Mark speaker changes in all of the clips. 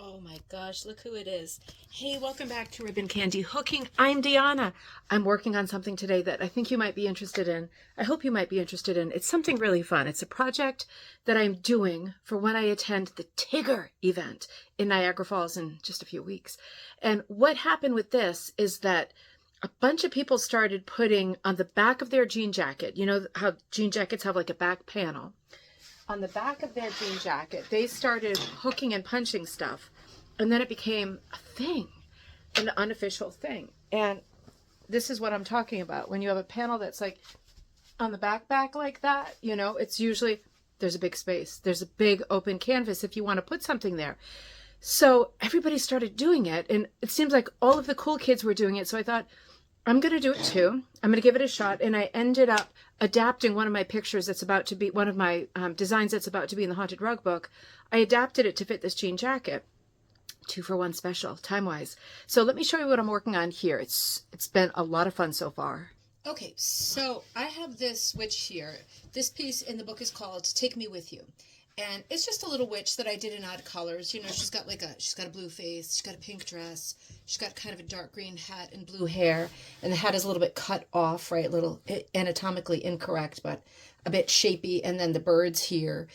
Speaker 1: Oh my gosh, look who it is. Hey, welcome back to Ribbon Candy Hooking. I'm Deanna. I'm working on something today that I think you might be interested in. I hope you might be interested in. It's something really fun. It's a project that I'm doing for when I attend the Tigger event in Niagara Falls in just a few weeks. And what happened with this is that a bunch of people started putting on the back of their jean jacket, you know how jean jackets have like a back panel? On the back of their jean jacket, they started hooking and punching stuff. And then it became a thing, an unofficial thing. And this is what I'm talking about. When you have a panel that's like on the back like that, you know, it's usually, there's a big space. There's a big open canvas if you want to put something there. So everybody started doing it. And it seems like all of the cool kids were doing it. So I thought, I'm going to do it too. I'm going to give it a shot. And I ended up adapting one of my pictures that's about to be, one of my designs that's about to be in the Haunted Rug book. I adapted it to fit this jean jacket. 2-for-1 special, time-wise. So let me show you what I'm working on here. It's been a lot of fun so far. Okay, so I have this witch here. This piece in the book is called Take Me With You. And it's just a little witch that I did in odd colors. You know, she's got a blue face, she's got a pink dress, she's got kind of a dark green hat and blue hair, and the hat is a little bit cut off, right? A little anatomically incorrect, but a bit shapy. And then the birds here.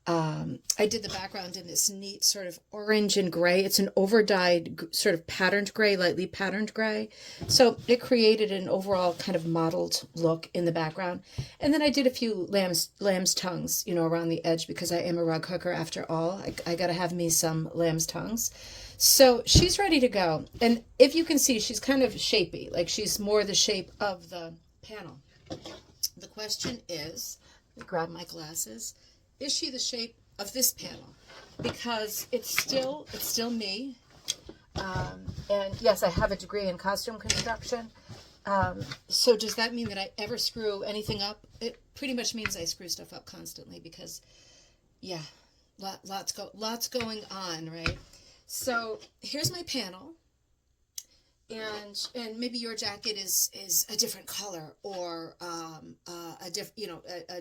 Speaker 1: I did the background in this neat sort of orange and gray. It's an over-dyed sort of patterned gray, lightly patterned gray. So it created an overall kind of modeled look in the background. And then I did a few lamb's tongues, you know, around the edge because I am a rug hooker after all. I got to have me some lamb's tongues. So she's ready to go. And if you can see, she's kind of shapy, like she's more the shape of the panel. The question is, let me grab my glasses. Is she the shape of this panel? Because it's still me. And yes, I have a degree in costume construction. So does that mean that I ever screw anything up? It pretty much means I screw stuff up constantly because, yeah, lots going on, right? So here's my panel. And maybe your jacket is a different color or a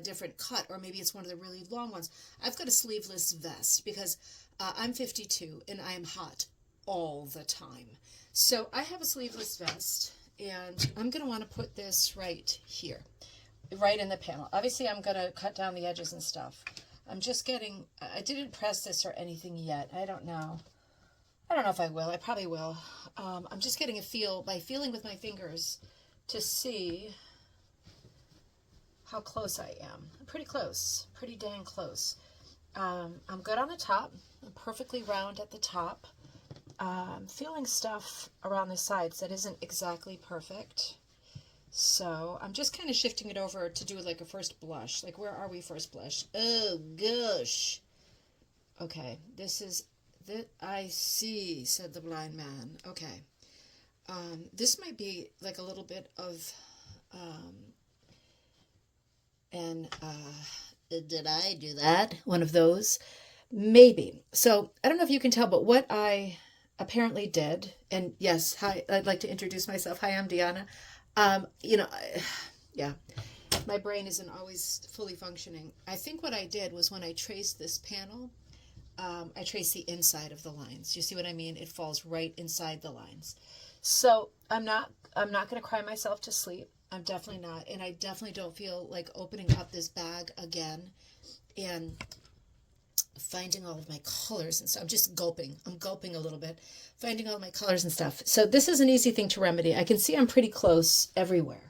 Speaker 1: different cut, or maybe it's one of the really long ones. I've got a sleeveless vest because I'm 52 and I am hot all the time. So I have a sleeveless vest, and I'm going to want to put this right here, right in the panel. Obviously, I'm going to cut down the edges and stuff. I'm just getting, I didn't press this or anything yet. I don't know if I will. I probably will. I'm just getting a feel by feeling with my fingers to see how close I am. I'm pretty close, pretty dang close. I'm good on the top. I'm perfectly round at the top. I'm feeling stuff around the sides that isn't exactly perfect. So I'm just kind of shifting it over to do like a first blush. Like, where are we first blush? Oh, gosh. Okay, this is... That I see, said the blind man. Okay. This might be like a little bit of, did I do that? One of those? Maybe. So I don't know if you can tell, but what I apparently did, and yes, hi, I'd like to introduce myself. Hi, I'm Deanna. Yeah, my brain isn't always fully functioning. I think what I did was when I traced this panel, I trace the inside of the lines. You see what I mean? It falls right inside the lines. So I'm not going to cry myself to sleep. I'm definitely not. And I definitely don't feel like opening up this bag again and finding all of my colors and stuff. I'm just gulping. I'm gulping a little bit, finding all my colors and stuff. So this is an easy thing to remedy. I can see I'm pretty close everywhere.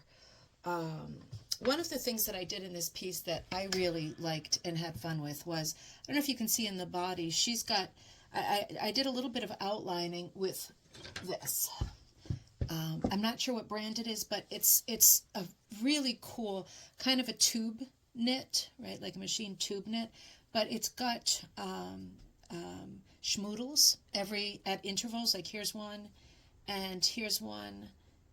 Speaker 1: One of the things that I did in this piece that I really liked and had fun with was, I don't know if you can see in the body, she's got, I did a little bit of outlining with this. I'm not sure what brand it is, but it's a really cool kind of a tube knit, right? Like a machine tube knit, but it's got schmoodles at intervals, like here's one, and here's one,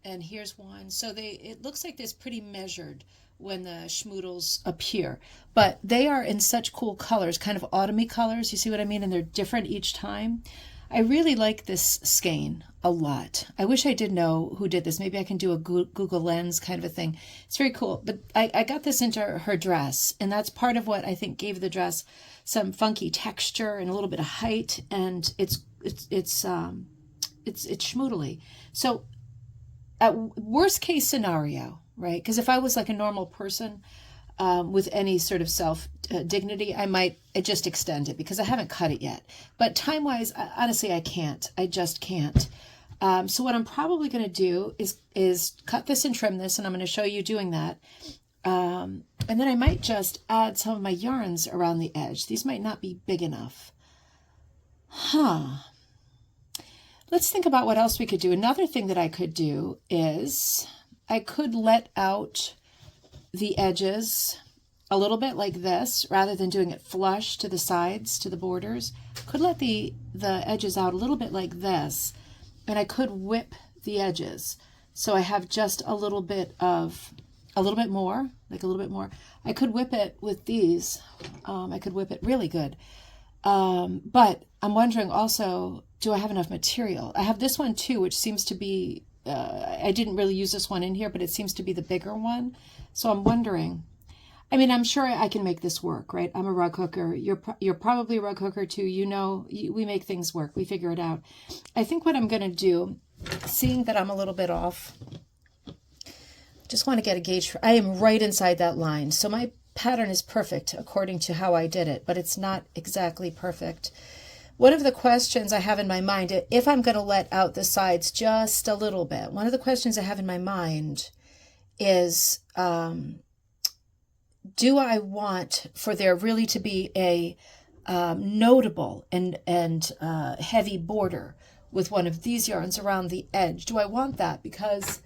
Speaker 1: and here's one. So it looks like this pretty measured when the schmoodles appear, but they are in such cool colors, kind of autumny colors. You see what I mean? And they're different each time. I really like this skein a lot. I wish I did know who did this. Maybe I can do a Google Lens kind of a thing. It's very cool. But I got this into her dress, and that's part of what I think gave the dress some funky texture and a little bit of height, and it's schmoodly. So at worst case scenario, right? Because if I was like a normal person with any sort of self dignity, I might just extend it because I haven't cut it yet. But time wise, honestly, I can't. I just can't. So what I'm probably going to do is cut this and trim this, and I'm going to show you doing that. And then I might just add some of my yarns around the edge. These might not be big enough. Let's think about what else we could do. Another thing that I could do is I could let out the edges a little bit like this, rather than doing it flush to the sides, to the borders. Could let the edges out a little bit like this, and I could whip the edges. So I have just a little bit more. I could whip it with these. I could whip it really good. But I'm wondering also, do I have enough material? I have this one too, which seems to be, I didn't really use this one in here, but it seems to be the bigger one. So I'm wondering, I mean, I'm sure I can make this work, right? I'm a rug hooker. You're probably a rug hooker too. You know, we make things work. We figure it out. I think what I'm going to do, seeing that I'm a little bit off, just want to get a gauge. I am right inside that line. So my pattern is perfect according to how I did it, but it's not exactly perfect. One of the questions I have in my mind, if I'm going to let out the sides just a little bit, one of the questions I have in my mind is, do I want for there really to be a notable and heavy border with one of these yarns around the edge? Do I want that? Because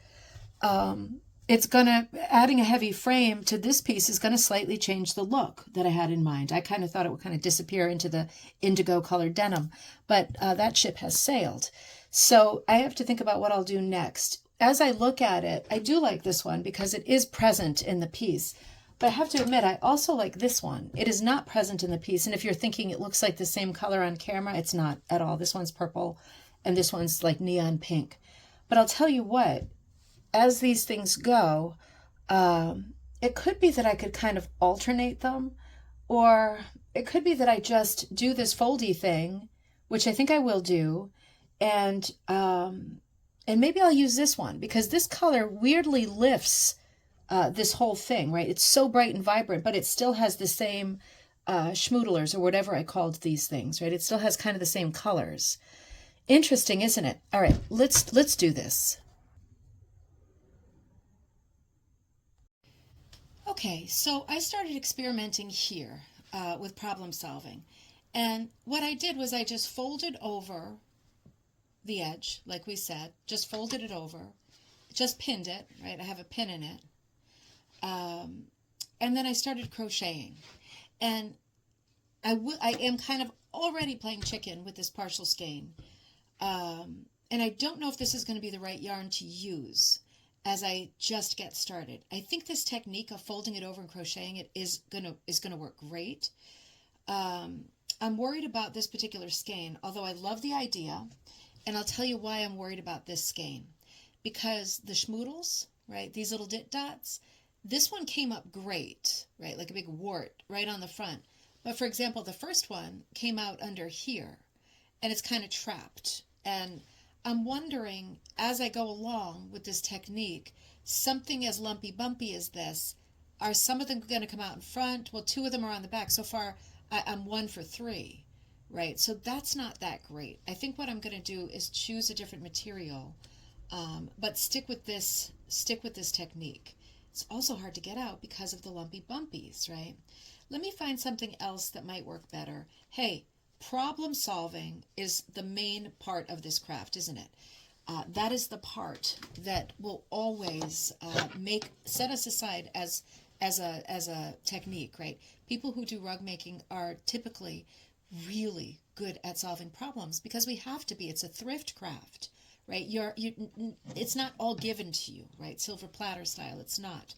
Speaker 1: it's adding a heavy frame to this piece is gonna slightly change the look that I had in mind. I kind of thought it would kind of disappear into the indigo colored denim, but that ship has sailed. So I have to think about what I'll do next. As I look at it, I do like this one because it is present in the piece. But I have to admit, I also like this one. It is not present in the piece. And if you're thinking it looks like the same color on camera, it's not at all. This one's purple and this one's like neon pink. But I'll tell you what, as these things go, it could be that I could kind of alternate them, or it could be that I just do this foldy thing, which I think I will do, and maybe I'll use this one because this color weirdly lifts this whole thing, right? It's so bright and vibrant, but it still has the same schmoodlers or whatever I called these things, right? It still has kind of the same colors. Interesting, isn't it? All right, let's do this. Okay, so I started experimenting here with problem solving. And what I did was I just folded over the edge, like we said, just folded it over, just pinned it, right? I have a pin in it. And then I started crocheting. And I am kind of already playing chicken with this partial skein. And I don't know if this is going to be the right yarn to use as I just get started. I think this technique of folding it over and crocheting it is gonna work great. I'm worried about this particular skein, although I love the idea, and I'll tell you why I'm worried about this skein. Because the schmoodles, right, these little dit dots, this one came up great, right, like a big wart right on the front. But for example, the first one came out under here, and it's kind of trapped. And I'm wondering, as I go along with this technique, something as lumpy bumpy as this, are some of them going to come out in front? Well, 2 of them are on the back. So far, I'm 1 for 3, right? So that's not that great. I think what I'm going to do is choose a different material, but stick with this technique. It's also hard to get out because of the lumpy bumpies, right? Let me find something else that might work better. Hey, problem solving is the main part of this craft, isn't it? That is the part that will always set us aside as a technique, right? People who do rug making are typically really good at solving problems because we have to be. It's a thrift craft, right? It's not all given to you, right? Silver platter style, it's not.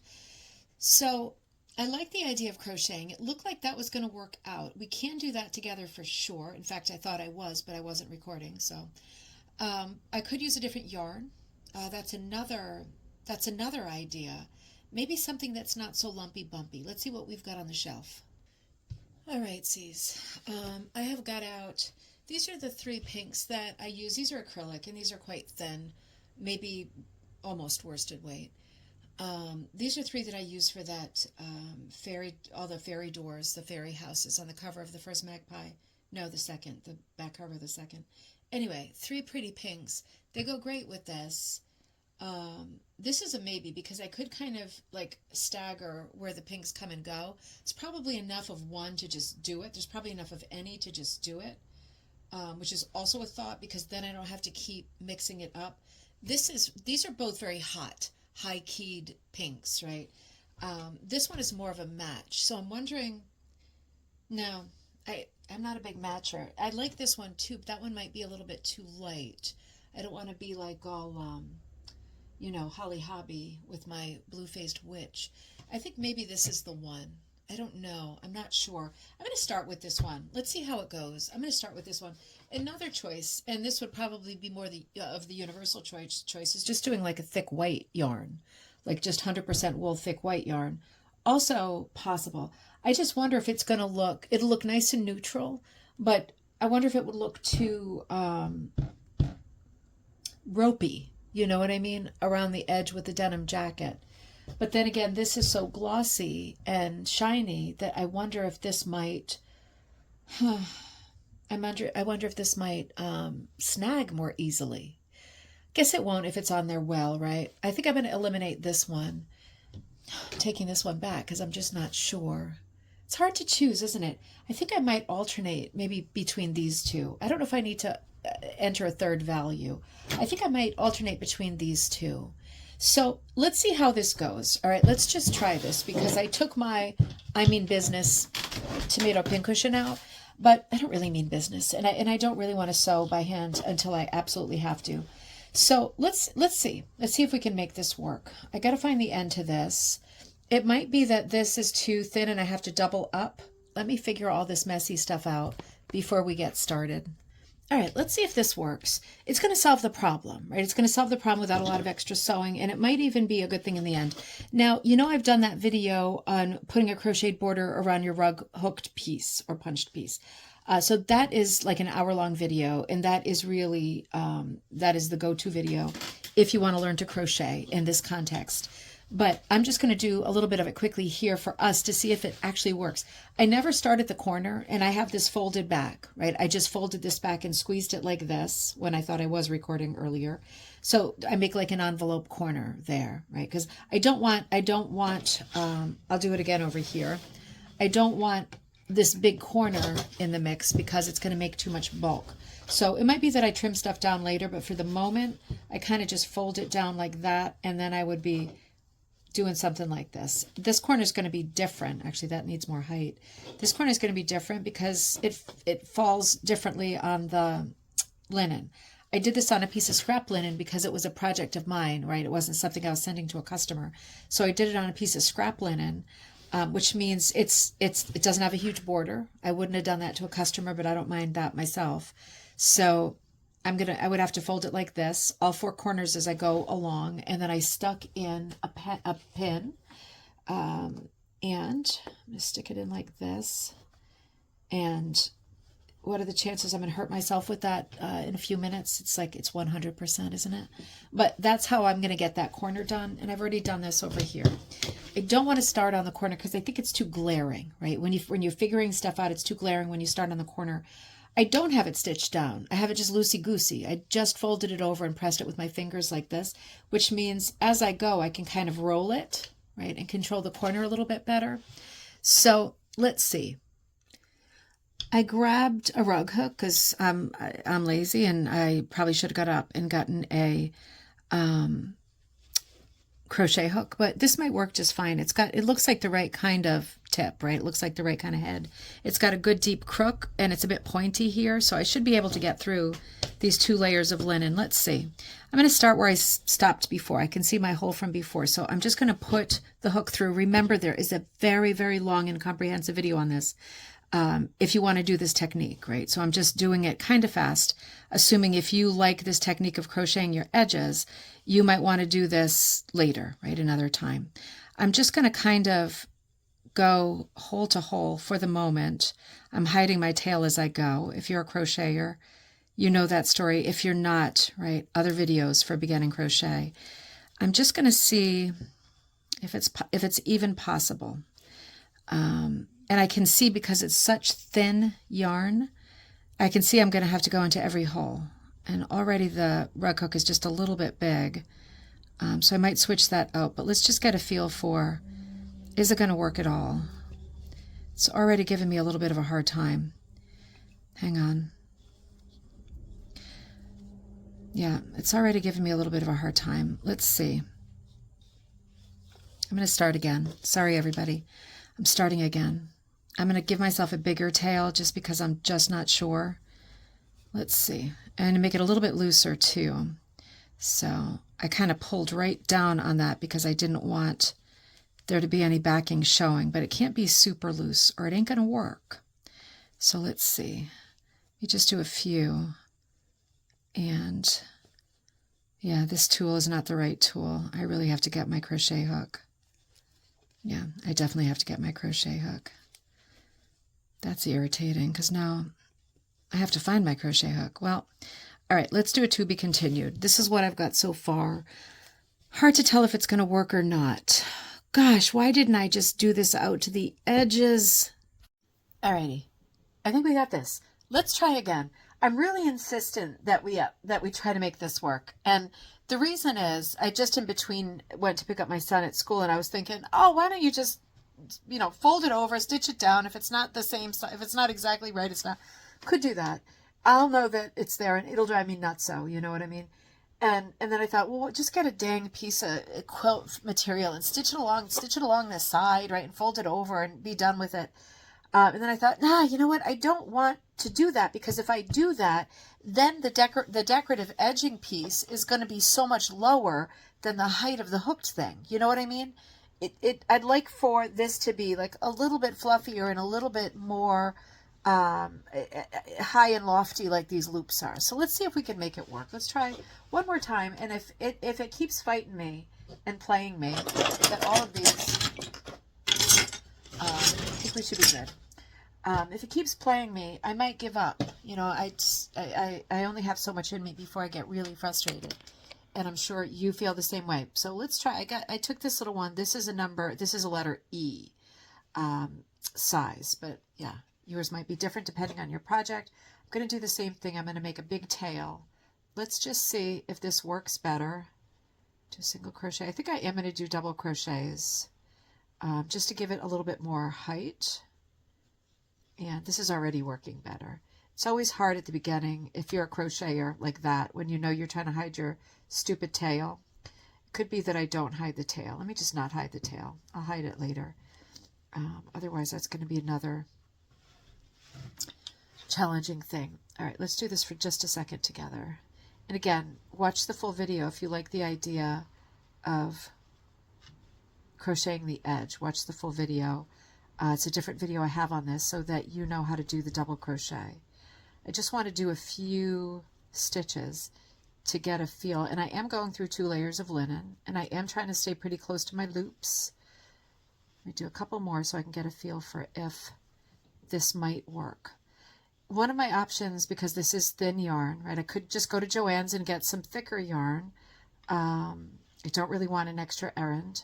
Speaker 1: So I like the idea of crocheting. It looked like that was going to work out. We can do that together for sure. In fact, I thought I was, but I wasn't recording. So I could use a different yarn. That's another idea. Maybe something that's not so lumpy bumpy. Let's see what we've got on the shelf. All right, C's. I have got out, these are the three pinks that I use. These are acrylic and these are quite thin, maybe almost worsted weight. These are three that I use for that all the fairy doors, the fairy houses on the cover of the first Magpie. No, the second, the back cover of the second. Anyway, three pretty pinks. They go great with this. This is a maybe because I could kind of like stagger where the pinks come and go. It's probably enough of one to just do it. There's probably enough of any to just do it, which is also a thought because then I don't have to keep mixing it up. These are both very hot, high-keyed pinks, right? This one is more of a match. So I'm wondering, no, I'm not a big matcher. I like this one too, but that one might be a little bit too light. I don't want to be like all, Holly Hobby with my blue-faced witch. I think maybe this is the one. I don't know. I'm not sure. I'm going to start with this one. Let's see how it goes. I'm going to start with this one. Another choice, and this would probably be more of the universal choice, is just doing like a thick white yarn, like just 100% wool thick white yarn. Also possible. I just wonder if it's going to it'll look nice and neutral, but I wonder if it would look too ropey, you know what I mean, around the edge with the denim jacket. But then again, this is so glossy and shiny that I wonder if this might, I wonder if this might snag more easily. Guess it won't if it's on there well, right? I think I'm going to eliminate this one. I'm taking this one back because I'm just not sure. It's hard to choose, isn't it? I think I might alternate maybe between these two. I don't know if I need to enter a third value. I think I might alternate between these two. So let's see how this goes. All right, let's just try this because I took my I mean business tomato pincushion out, but I don't really mean business, and I don't really want to sew by hand until I absolutely have to. So let's see. Let's see if we can make this work. I got to find the end to this. It might be that this is too thin and I have to double up. Let me figure all this messy stuff out before we get started. All right, let's see if this works. It's going to solve the problem, right? It's going to solve the problem without a lot of extra sewing, and it might even be a good thing in the end. Now, I've done that video on putting a crocheted border around your rug hooked piece or punched piece. So that is like an hour-long video, and that is really, that is the go-to video if you want to learn to crochet in this context. But I'm just going to do a little bit of it quickly here for us to see if it actually works. I never start at the corner, and I have this folded back, right? I just folded this back and squeezed it like this when I thought I was recording earlier. So I make like an envelope corner there, right? Because I don't want, I'll do it again over here. I don't want this big corner in the mix because it's going to make too much bulk. So it might be that I trim stuff down later, but for the moment, I kind of just fold it down like that, and then I would be doing something like this. This corner is going to be different. Actually, that needs more height. This corner is going to be different because it falls differently on the linen. I did this on a piece of scrap linen because it was a project of mine, right? It wasn't something I was sending to a customer. So I did it on a piece of scrap linen, which means it doesn't have a huge border. I wouldn't have done that to a customer, but I don't mind that myself. So I would have to fold it like this, all four corners as I go along, and then I stuck in a pin, and I'm going to stick it in like this. And what are the chances I'm going to hurt myself with that in a few minutes? It's 100%, isn't it? But that's how I'm going to get that corner done, and I've already done this over here. I don't want to start on the corner because I think it's too glaring, right? When you're figuring stuff out, it's too glaring when you start on the corner. I don't have it stitched down. I have it just loosey-goosey. I just folded it over and pressed it with my fingers like this, which means as I go, I can kind of roll it, right, and control the corner a little bit better. So let's see. I grabbed a rug hook because I'm lazy, and I probably should have got up and gotten a crochet hook, but this might work just fine. It looks like the right kind of tip, right? It looks like the right kind of head. It's got a good deep crook, and it's a bit pointy here, so I should be able to get through these two layers of linen. Let's see. I'm going to start where I stopped before. I can see my hole from before, so I'm just going to put the hook through. Remember, there is a very, very long and comprehensive video on this. if you want to do this technique, right? So I'm just doing it kind of fast, assuming if you like this technique of crocheting your edges, you might want to do this later, right? Another time. I'm just going to kind of go hole to hole for the moment. I'm hiding my tail as I go. If you're a crocheter, you know that story. If you're not, right, other videos for beginning crochet. I'm just going to see if it's even possible. And I can see, because it's such thin yarn, I can see I'm going to have to go into every hole. And already the rug hook is just a little bit big. So I might switch that out. But let's just get a feel for, is it going to work at all? It's already given me a little bit of a hard time. Hang on. Yeah, it's already given me a little bit of a hard time. Let's see. I'm going to start again. Sorry, everybody. I'm starting again. I'm going to give myself a bigger tail just because I'm just not sure. Let's see. And make it a little bit looser too. So I kind of pulled right down on that because I didn't want there to be any backing showing, but it can't be super loose or it ain't going to work. So let's see. You just do a few. And yeah, this tool is not the right tool. I really have to get my crochet hook. Yeah, I definitely have to get my crochet hook. That's irritating because now I have to find my crochet hook. Well, all right, let's do a to be continued. This is what I've got so far. Hard to tell if it's going to work or not. Gosh, why didn't I just do this out to the edges? Alrighty, I think we got this. Let's try again. I'm really insistent that we try to make this work. And the reason is I just in between went to pick up my son at school and I was thinking, oh, why don't you just, fold it over, stitch it down. If it's not the same, if it's not exactly right, it's not, could do that. I'll know that it's there and it'll drive me nuts. So, you know what I mean? And then I thought, well, just get a dang piece of quilt material and stitch it along the side, right? And fold it over and be done with it. And then I thought, nah, you know what? I don't want to do that because if I do that, then the decorative edging piece is going to be so much lower than the height of the hooked thing. You know what I mean? I'd like for this to be like a little bit fluffier and a little bit more high and lofty like these loops are. So let's see if we can make it work. Let's try one more time. And if it keeps fighting me and playing me, that all of these, I think we should be good. If it keeps playing me, I might give up. I only have so much in me before I get really frustrated. And I'm sure you feel the same way. So let's try. I took this little one. This is a letter E size. But yeah, yours might be different depending on your project. I'm going to do the same thing. I'm going to make a big tail. Let's just see if this works better. Do a single crochet. I think I am going to do double crochets just to give it a little bit more height. And this is already working better. It's always hard at the beginning if you're a crocheter like that, when you know you're trying to hide your stupid tail. It could be that I don't hide the tail. Let me just not hide the tail. I'll hide it later. Otherwise, that's going to be another challenging thing. All right, let's do this for just a second together. And again, watch the full video if you like the idea of crocheting the edge. Watch the full video. It's a different video I have on this so that you know how to do the double crochet. I just want to do a few stitches to get a feel. And I am going through 2 layers of linen and I am trying to stay pretty close to my loops. Let me do a couple more so I can get a feel for if this might work. One of my options, because this is thin yarn, right? I could just go to Joann's and get some thicker yarn. I don't really want an extra errand.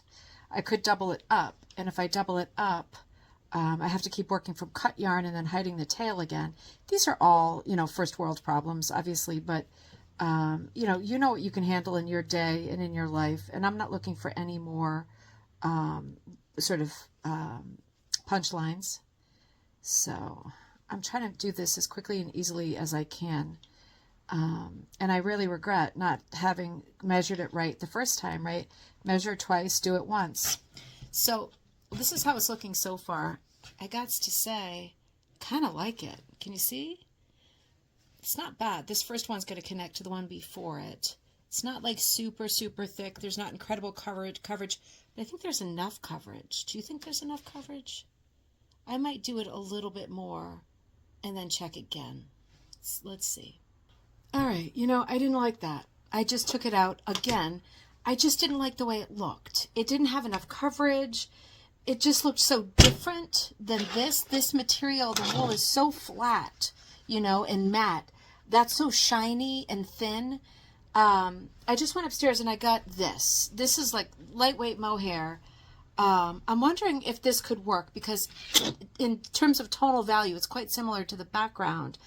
Speaker 1: I could double it up. And if I double it up, I have to keep working from cut yarn and then hiding the tail again. These are all, first world problems, obviously, but, you know what you can handle in your day and in your life. And I'm not looking for any more punchlines. So I'm trying to do this as quickly and easily as I can. And I really regret not having measured it right the first time, right? Measure twice, do it once. So this is how it's looking so far. I got to say, kind of like it. Can you see? It's not bad. This first one's going to connect to the one before it. It's not like super, super thick. There's not incredible coverage, but I think there's enough coverage. Do you think there's enough coverage? I might do it a little bit more and then check again. Let's see. All right, I didn't like that. I just took it out again. I just didn't like the way it looked. It didn't have enough coverage. It just looked so different than this. This material, the wool is so flat, and matte. That's so shiny and thin. I just went upstairs and I got this. This is like lightweight mohair. I'm wondering if this could work because in terms of tonal value, it's quite similar to the background.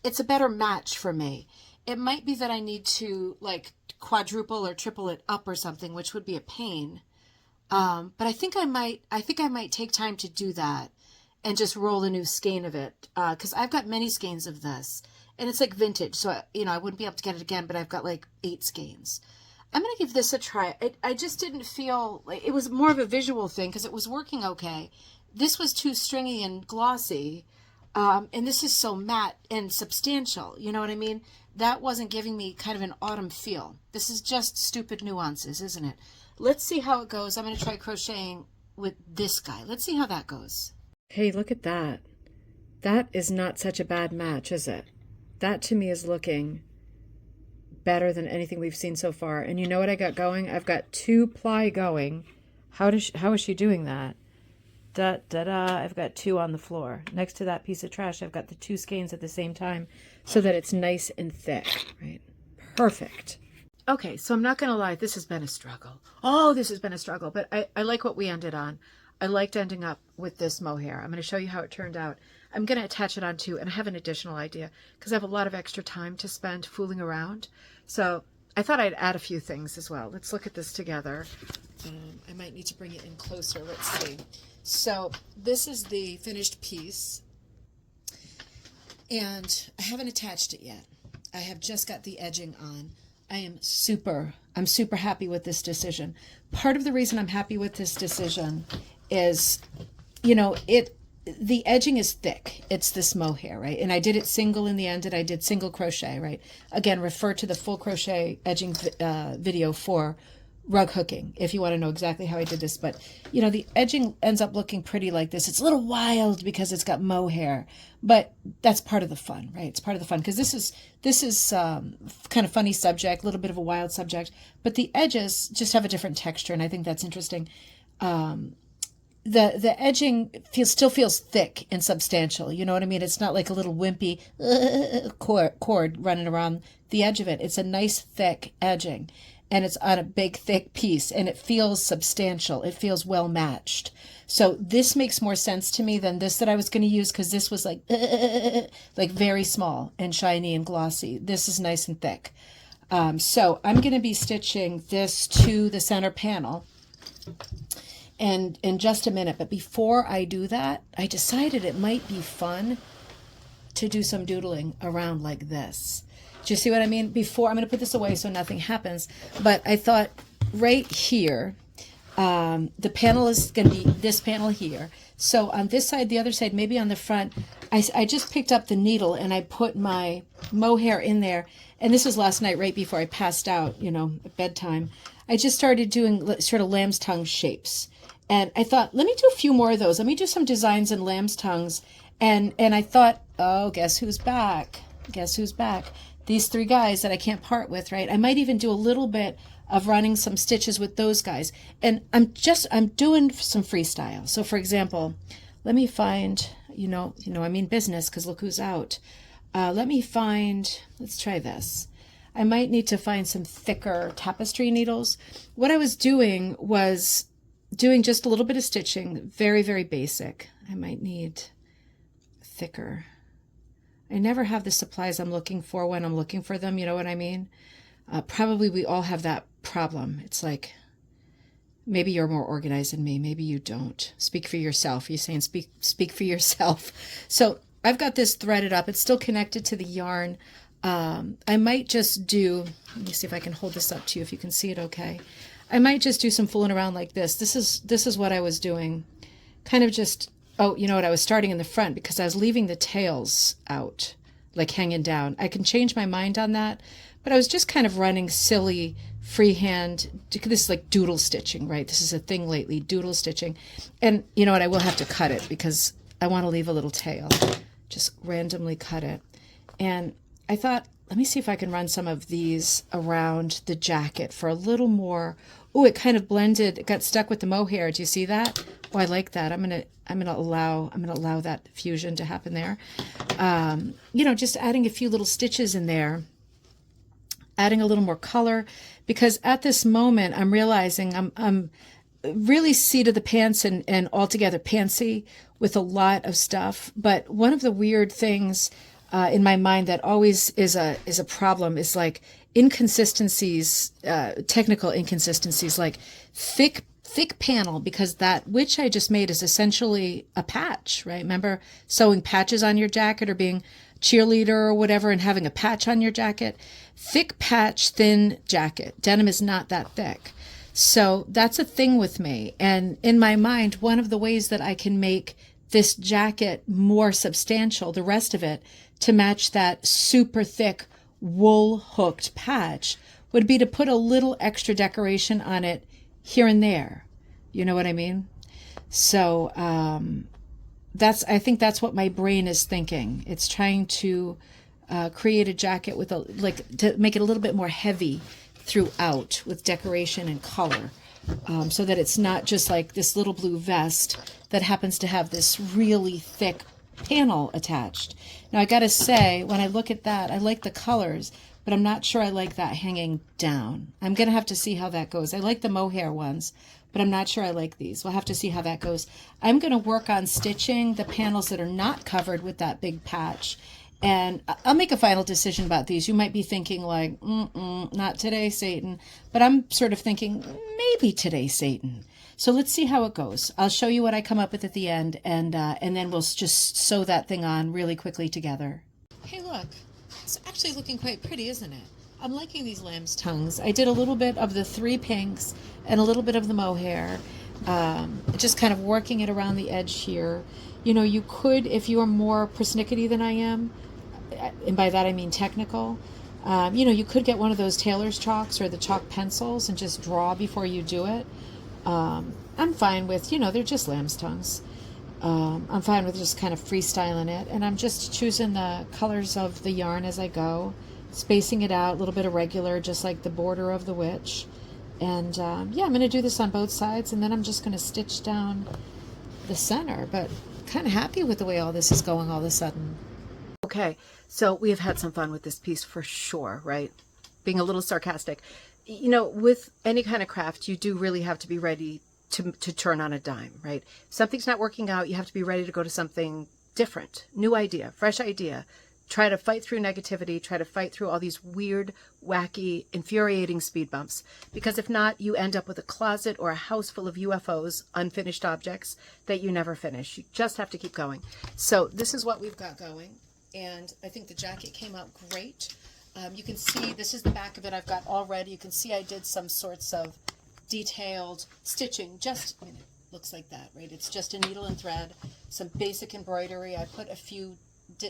Speaker 1: It's a better match for me. It might be that I need to like quadruple or triple it up or something, which would be a pain. But I think I might take time to do that and just roll a new skein of it. Cause I've got many skeins of this and it's like vintage. So, I wouldn't be able to get it again, but I've got like 8 skeins. I'm going to give this a try. I just didn't feel like it was more of a visual thing because it was working okay. This was too stringy and glossy. And this is so matte and substantial. You know what I mean? That wasn't giving me kind of an autumn feel. This is just stupid nuances, isn't it? Let's see how it goes. I'm going to try crocheting with this guy. Let's see how that goes. Hey, look at that. That is not such a bad match, is it? That to me is looking better than anything we've seen so far. And you know what I got going? I've got 2 ply going. How is she doing that? I've got 2 on the floor. Next to that piece of trash, I've got the 2 skeins at the same time so that it's nice and thick, right? Perfect. Okay, so I'm not going to lie, this has been a struggle. Oh, this has been a struggle, but I like what we ended on. I liked ending up with this mohair. I'm going to show you how it turned out. I'm going to attach it onto, and I have an additional idea because I have a lot of extra time to spend fooling around. So I thought I'd add a few things as well. Let's look at this together. I might need to bring it in closer. Let's see. So this is the finished piece, and I haven't attached it yet. I have just got the edging on. I'm super happy with this decision. Part of the reason I'm happy with this decision is, the edging is thick. It's this mohair, right? And I did it single in the end, and I did single crochet, right? Again, refer to the full crochet edging video for rug hooking if you want to know exactly how I did this. But the edging ends up looking pretty like this. It's a little wild because it's got mohair, but that's part of the fun, right? It's part of the fun because this is kind of funny subject, a little bit of a wild subject, but the edges just have a different texture, and I think that's interesting. The edging still feels thick and substantial. You know what I mean? It's not like a little wimpy cord running around the edge of it. It's a nice thick edging, and it's on a big thick piece, and it feels substantial. It feels well matched. So this makes more sense to me than this that I was going to use, because this was like very small and shiny and glossy. This is nice and thick. So I'm going to be stitching this to the center panel and in just a minute. But before I do that, I decided it might be fun to do some doodling around like this. Do you see what I mean? Before, I'm going to put this away so nothing happens, but I thought right here, the panel is going to be this panel here. So on this side, the other side, maybe on the front, I just picked up the needle and I put my mohair in there. And this was last night, right before I passed out, at bedtime. I just started doing sort of lamb's tongue shapes. And I thought, let me do a few more of those. Let me do some designs in lamb's tongues. And I thought, oh, guess who's back? Guess who's back? These 3 guys that I can't part with, right? I might even do a little bit of running some stitches with those guys. And I'm doing some freestyle. So for example, let me find, I mean business, because look who's out. Let's try this. I might need to find some thicker tapestry needles. What I was doing was doing just a little bit of stitching, very, very basic. I might need thicker. I never have the supplies I'm looking for when I'm looking for them, you know what I mean? Probably we all have that problem. It's like, maybe you're more organized than me, maybe you don't. Speak for yourself. You're saying speak for yourself. So I've got this threaded up. It's still connected to the yarn. I might just do, let me see if I can hold this up to you if you can see it okay. I might just do some fooling around like this. This is what I was doing. Kind of just, oh, you know what, I was starting in the front because I was leaving the tails out, like hanging down. I can change my mind on that, but I was just kind of running silly freehand. This is like doodle stitching, right? This is a thing lately, doodle stitching. And you know what, I will have to cut it because I want to leave a little tail. Just randomly cut it. And I thought, let me see if I can run some of these around the jacket for a little more. Oh, it kind of blended. It got stuck with the mohair. Do you see that? Oh, I like that. I'm gonna allow that fusion to happen there. You know, just adding a few little stitches in there, adding a little more color, because at this moment I'm realizing I'm really seat of the pants and altogether pantsy with a lot of stuff. But one of the weird things in my mind that always is a problem is like inconsistencies, technical inconsistencies, like thick panel, because that which I just made is essentially a patch, right? Remember sewing patches on your jacket or being cheerleader or whatever and having a patch on your jacket? Thick patch, thin jacket. Denim is not that thick. So that's a thing with me. And in my mind, one of the ways that I can make this jacket more substantial, the rest of it, to match that super thick wool hooked patch, would be to put a little extra decoration on it here and there. You know what I mean? So I think that's what my brain is thinking. It's trying to create a jacket with to make it a little bit more heavy throughout with decoration and color, so that it's not just like this little blue vest that happens to have this really thick panel attached. Now I gotta say, when I look at that, I like the colors, but I'm not sure I like that hanging down. I'm gonna have to see how that goes. I like the mohair ones, but I'm not sure I like these. We'll have to see how that goes. I'm gonna work on stitching the panels that are not covered with that big patch, and I'll make a final decision about these. You might be thinking like, not today, Satan. But I'm sort of thinking, maybe today, Satan. So let's see how it goes. I'll show you what I come up with at the end, and then we'll just sew that thing on really quickly together. Hey, look. It's actually looking quite pretty, isn't it? I'm liking these lamb's tongues. I did a little bit of the 3 pinks and a little bit of the mohair, just kind of working it around the edge here. You know, you could, if you are more persnickety than I am, and by that I mean technical, you know, you could get one of those tailor's chalks or the chalk pencils and just draw before you do it. I'm fine with, you know, they're just lamb's tongues. I'm fine with just kind of freestyling it, and I'm just choosing the colors of the yarn as I go, spacing it out, a little bit irregular, just like the border of the witch. And yeah, I'm going to do this on both sides, and then I'm just going to stitch down the center, but kind of happy with the way all this is going all of a sudden. Okay, so we have had some fun with this piece for sure, right? Being a little sarcastic. You know, with any kind of craft, you do really have to be ready to turn on a dime, right? If something's not working out, you have to be ready to go to something different, new idea, fresh idea. Try to fight through negativity, try to fight through all these weird, wacky, infuriating speed bumps. Because if not, you end up with a closet or a house full of UFOs, unfinished objects, that you never finish. You just have to keep going. So this is what we've got going. And I think the jacket came out great. You can see, this is the back of it I've got already. You can see I did some sorts of detailed stitching. Just, I mean, it looks like that, right? It's just a needle and thread, some basic embroidery. I put a few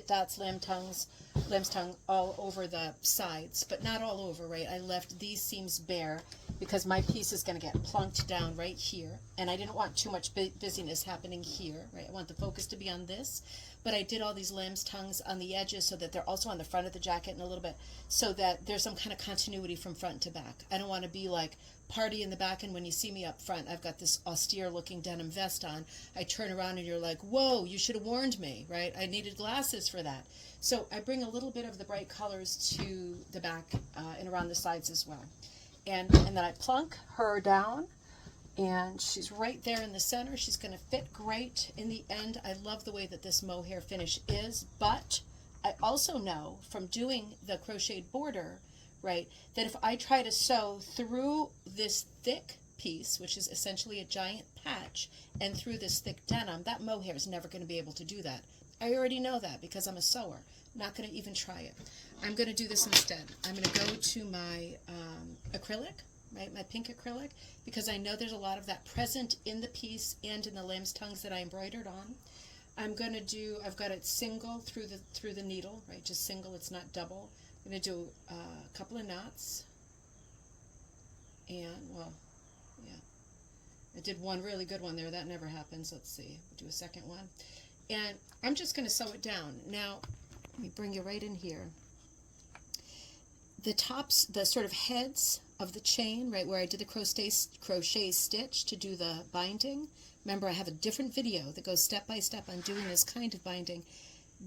Speaker 1: dots, lamb's tongue all over the sides, but not all over, right? I left these seams bare because my piece is going to get plunked down right here, and I didn't want too much busyness happening here, right? I want the focus to be on this, but I did all these lamb's tongues on the edges so that they're also on the front of the jacket and a little bit, so that there's some kind of continuity from front to back. I don't want to be like party in the back, and when you see me up front, I've got this austere looking denim vest on. I turn around and you're like, whoa, you should have warned me, right? I needed glasses for that. So I bring a little bit of the bright colors to the back and around the sides as well. And then I plunk her down, and she's right there in the center. She's going to fit great. In the end, I love the way that this mohair finish is, but I also know from doing the crocheted border, right, that if I try to sew through this thick piece, which is essentially a giant patch, and through this thick denim, that mohair is never going to be able to do that. I already know that because I'm a sewer. I'm not going to even try it. I'm going to do this instead. I'm going to go to my acrylic, right, my pink acrylic, because I know there's a lot of that present in the piece and in the lamb's tongues that I embroidered on. I'm going to do, I've got it single through the needle, right, just single, it's not double. I'm going to do a couple of knots, and, well, yeah, I did one really good one there. That never happens. Let's see. We'll do a second one. And I'm just going to sew it down. Now, let me bring you right in here. The tops, the sort of heads of the chain, right where I did the crochet stitch to do the binding. Remember, I have a different video that goes step by step on doing this kind of binding.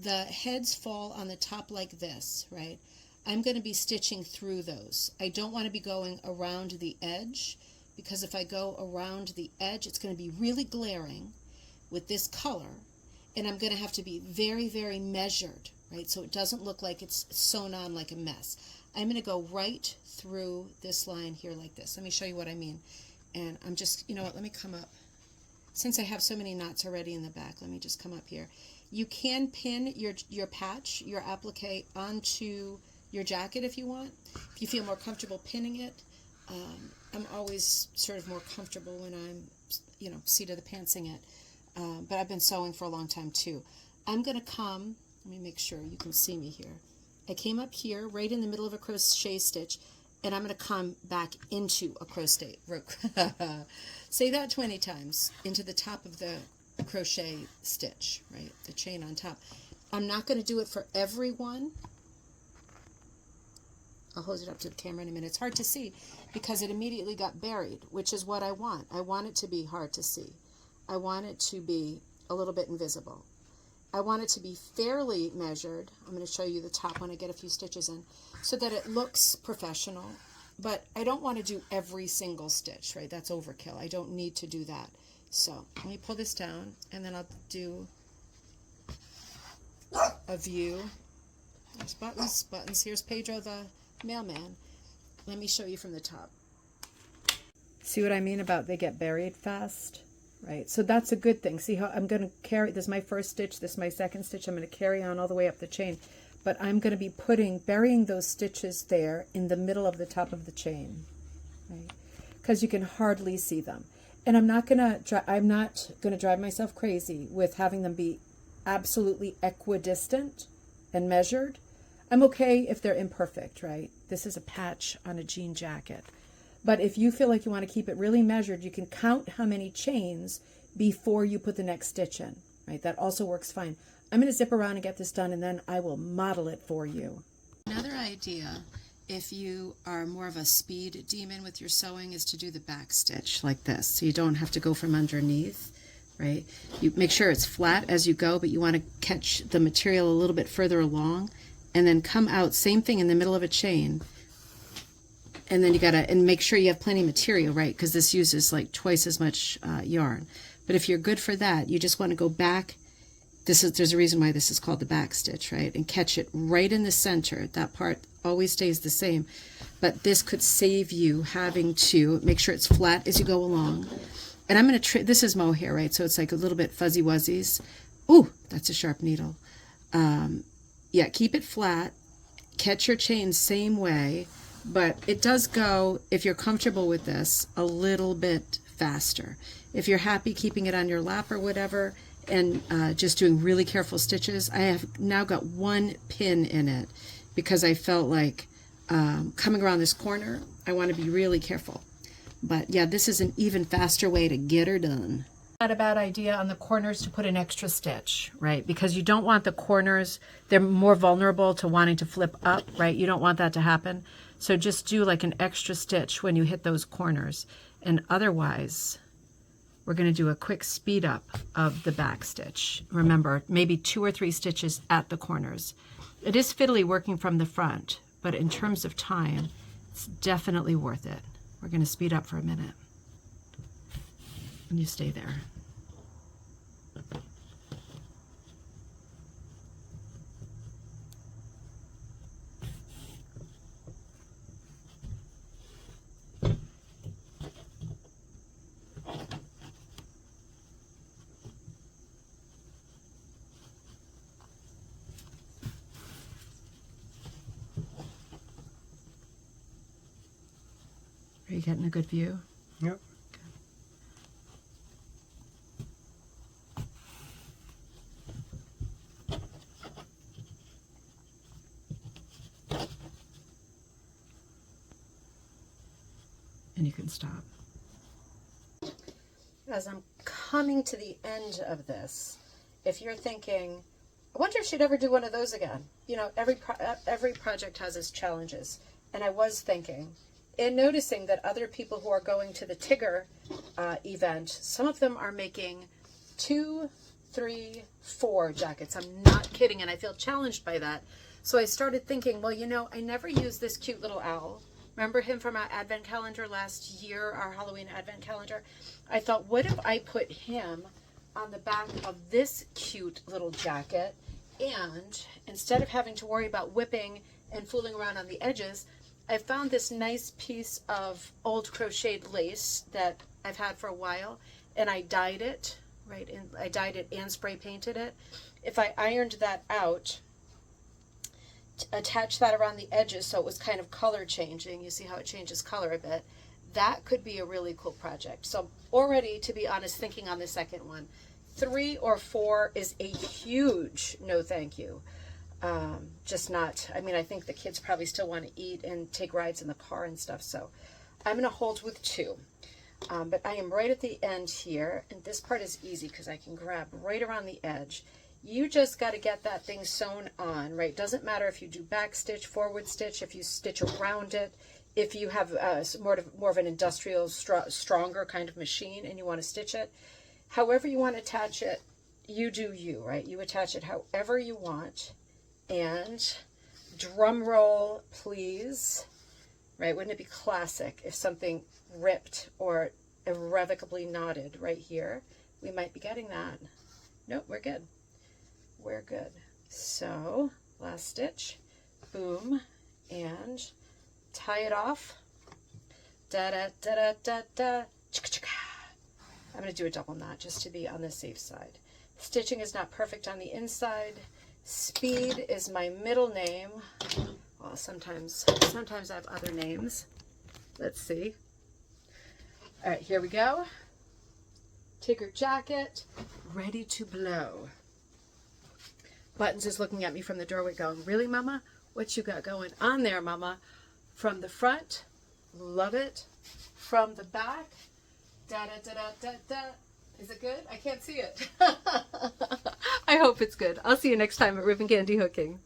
Speaker 1: The heads fall on the top like this, right? I'm going to be stitching through those. I don't want to be going around the edge, because if I go around the edge, it's going to be really glaring with this color, and I'm going to have to be very, very measured, right? So it doesn't look like it's sewn on like a mess. I'm going to go right through this line here like this. Let me show you what I mean. And I'm just, you know what, let me come up. Since I have so many knots already in the back, let me just come up here. You can pin your patch, your applique, onto your jacket if you want. If you feel more comfortable pinning it. I'm always sort of more comfortable when I'm, you know, seat of the pantsing it. But I've been sewing for a long time too. I'm going to come, let me make sure you can see me here. I came up here right in the middle of a crochet stitch, and I'm going to come back into a crochet. Say that 20 times, into the top of the crochet stitch, right? The chain on top. I'm not going to do it for every one. I'll hold it up to the camera in a minute. It's hard to see because it immediately got buried, which is what I want. I want it to be hard to see. I want it to be a little bit invisible. I want it to be fairly measured. I'm going to show you the top when I get a few stitches in, so that it looks professional. But I don't want to do every single stitch, right? That's overkill. I don't need to do that. So let me pull this down, and then I'll do a view. There's buttons. Here's Pedro the mailman. Let me show you from the top. See what I mean about they get buried fast? Right, so that's a good thing. See how I'm going to carry, this is my first stitch, this is my second stitch, I'm going to carry on all the way up the chain, but I'm going to be burying those stitches there in the middle of the top of the chain, right? Because you can hardly see them. And I'm not going to drive myself crazy with having them be absolutely equidistant and measured. I'm okay if they're imperfect, right? This is a patch on a jean jacket. But if you feel like you want to keep it really measured, you can count how many chains before you put the next stitch in, right? That also works fine. I'm going to zip around and get this done, and then I will model it for you. Another idea, if you are more of a speed demon with your sewing, is to do the back stitch like this. So you don't have to go from underneath, right? You make sure it's flat as you go, but you want to catch the material a little bit further along, and then come out, same thing in the middle of a chain. And then you gotta, and make sure you have plenty of material, right? Because this uses like twice as much yarn. But if you're good for that, you just want to go back. There's a reason why this is called the back stitch, right? And catch it right in the center. That part always stays the same. But this could save you having to make sure it's flat as you go along. And I'm going to, this is mohair, right? So it's like a little bit fuzzy wuzzies. Ooh, that's a sharp needle. Yeah, keep it flat. Catch your chain same way. But it does go, if you're comfortable with this, a little bit faster. If you're happy keeping it on your lap or whatever, and just doing really careful stitches, I have now got one pin in it because I felt like coming around this corner, I want to be really careful. But yeah, this is an even faster way to get her done. Not a bad idea on the corners to put an extra stitch, right? Because you don't want the corners, they're more vulnerable to wanting to flip up, right? You don't want that to happen. So just do like an extra stitch when you hit those corners. And otherwise, we're going to do a quick speed up of the back stitch. Remember, maybe 2 or 3 stitches at the corners. It is fiddly working from the front, but in terms of time, it's definitely worth it. We're going to speed up for a minute. And you stay there. Are you getting a good view?
Speaker 2: Yep.
Speaker 1: And you can stop. As I'm coming to the end of this, if you're thinking, I wonder if she'd ever do one of those again. You know, every project has its challenges. And I was thinking, and noticing that other people who are going to the Tigger event, some of them are making 2, 3, 4 jackets. I'm not kidding, and I feel challenged by that. So I started thinking, well, you know, I never used this cute little owl. Remember him from our advent calendar last year, our Halloween advent calendar? I thought, what if I put him on the back of this cute little jacket, and instead of having to worry about whipping and fooling around on the edges, I found this nice piece of old crocheted lace that I've had for a while, and I dyed it, right? And I dyed it and spray painted it. If I ironed that out, attach that around the edges so it was kind of color changing, you see how it changes color a bit, that could be a really cool project. So already, to be honest, thinking on the second one. 3 or 4 is a huge no thank you. Just not, I mean, I think the kids probably still want to eat and take rides in the car and stuff, so I'm going to hold with 2. But I am right at the end here, and this part is easy because I can grab right around the edge. You just got to get that thing sewn on, right? Doesn't matter if you do back stitch, forward stitch, if you stitch around it, if you have more of an industrial, stronger kind of machine and you want to stitch it. However you want to attach it, you do you, right? You attach it however you want. And drum roll, please, right? Wouldn't it be classic if something ripped or irrevocably knotted right here? We might be getting that. Nope, we're good. We're good. So, last stitch, boom, and tie it off. Da da da da da da. Chicka chicka. I'm going to do a double knot just to be on the safe side. Stitching is not perfect on the inside. Speed is my middle name. Well, sometimes I have other names. Let's see. All right, here we go. Tigger jacket, ready to blow. Buttons is looking at me from the doorway going, really, Mama? What you got going on there, Mama? From the front, love it. From the back, da-da-da-da-da-da. Is it good? I can't see it. I hope it's good. I'll see you next time at Ribbon Candy Hooking.